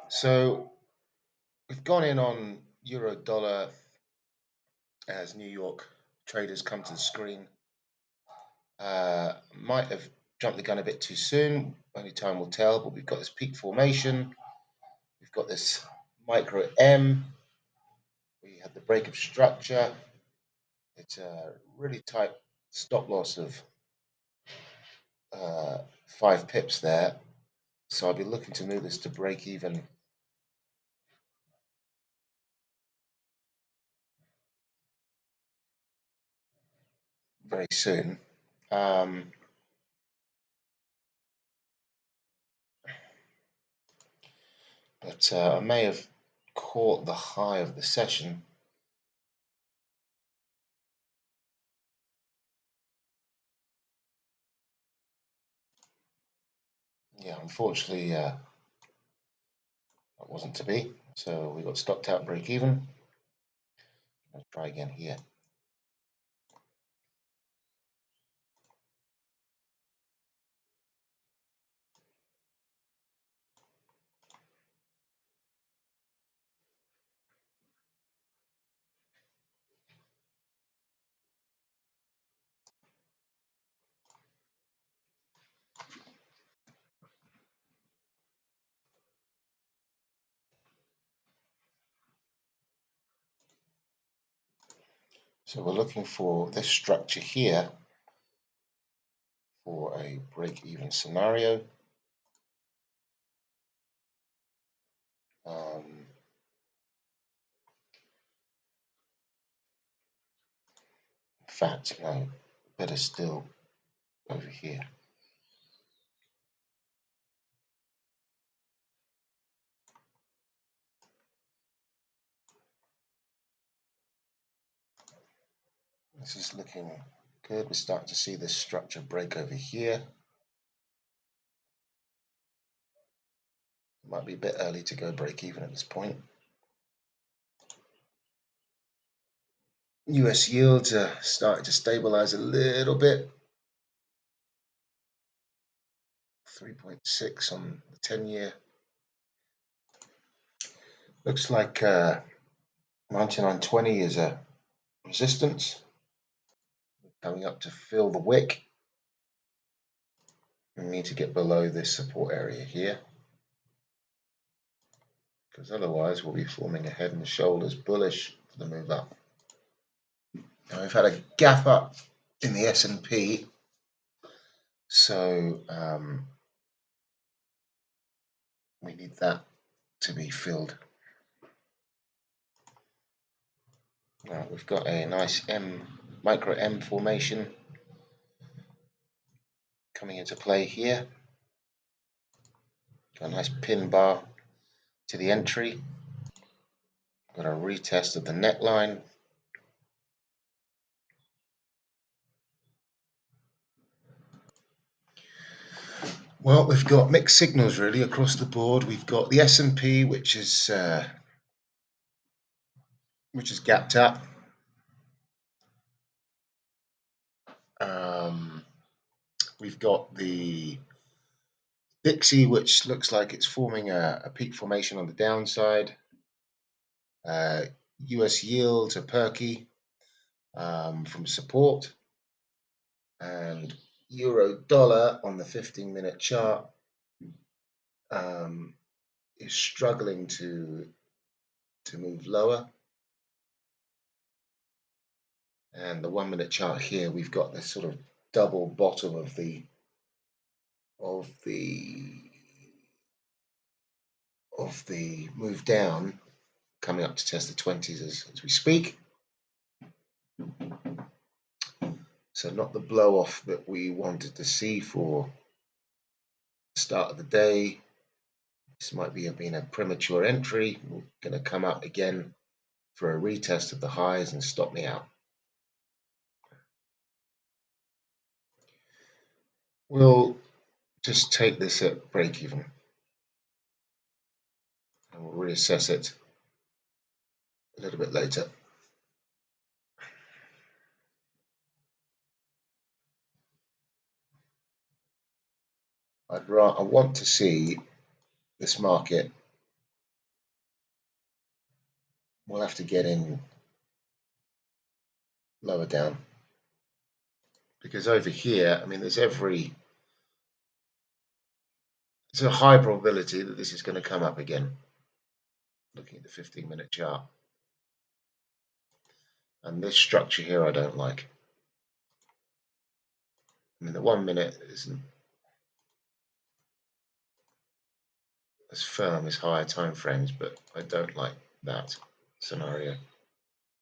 So we've gone in on euro dollar as New York traders come to the screen. Might have jumped the gun a bit too soon. Only time will tell. But we've got this peak formation. We've got this micro M. We have the break of structure. It's a really tight stop loss of 5 pips there. So I'll be looking to move this to break even very soon. But I may have caught the high of the session. Yeah, unfortunately, that wasn't to be. So we got stopped out break even. Let's try again here. So we're looking for this structure here for a break even scenario. In fact, no, better still over here. This is looking good. We're starting to see this structure break over here. It might be a bit early to go break even at this point. US yields are starting to stabilize a little bit. 3.6 on the 10-year. Looks like 99.20 is a resistance. Coming up to fill the wick. We need to get below this support area here, because otherwise we'll be forming a head and shoulders bullish for the move up. Now we've had a gap up in the S&P, so we need that to be filled. Now we've got a nice micro M formation coming into play here. Got a nice pin bar to the entry. Got a retest of the neckline. Well, we've got mixed signals really across the board. We've got the S&P, which is gapped up. We've got the Dixie, which looks like it's forming a peak formation on the downside. US yields are perky from support, and euro dollar on the 15-minute chart is struggling to move lower. And the 1-minute chart here, we've got this sort of double bottom of the move down, coming up to test the 20s as we speak. So not the blow off that we wanted to see for the start of the day. This might be being a premature entry. We're going to come up again for a retest of the highs and stop me out. We'll just take this at break even and we'll reassess it a little bit later. I want to see this market we'll have to get in lower down, because over here, I mean, there's a high probability that this is going to come up again, looking at the 15-minute chart. And this structure here I don't like. I mean, the 1 minute isn't as firm as higher time frames, but I don't like that scenario.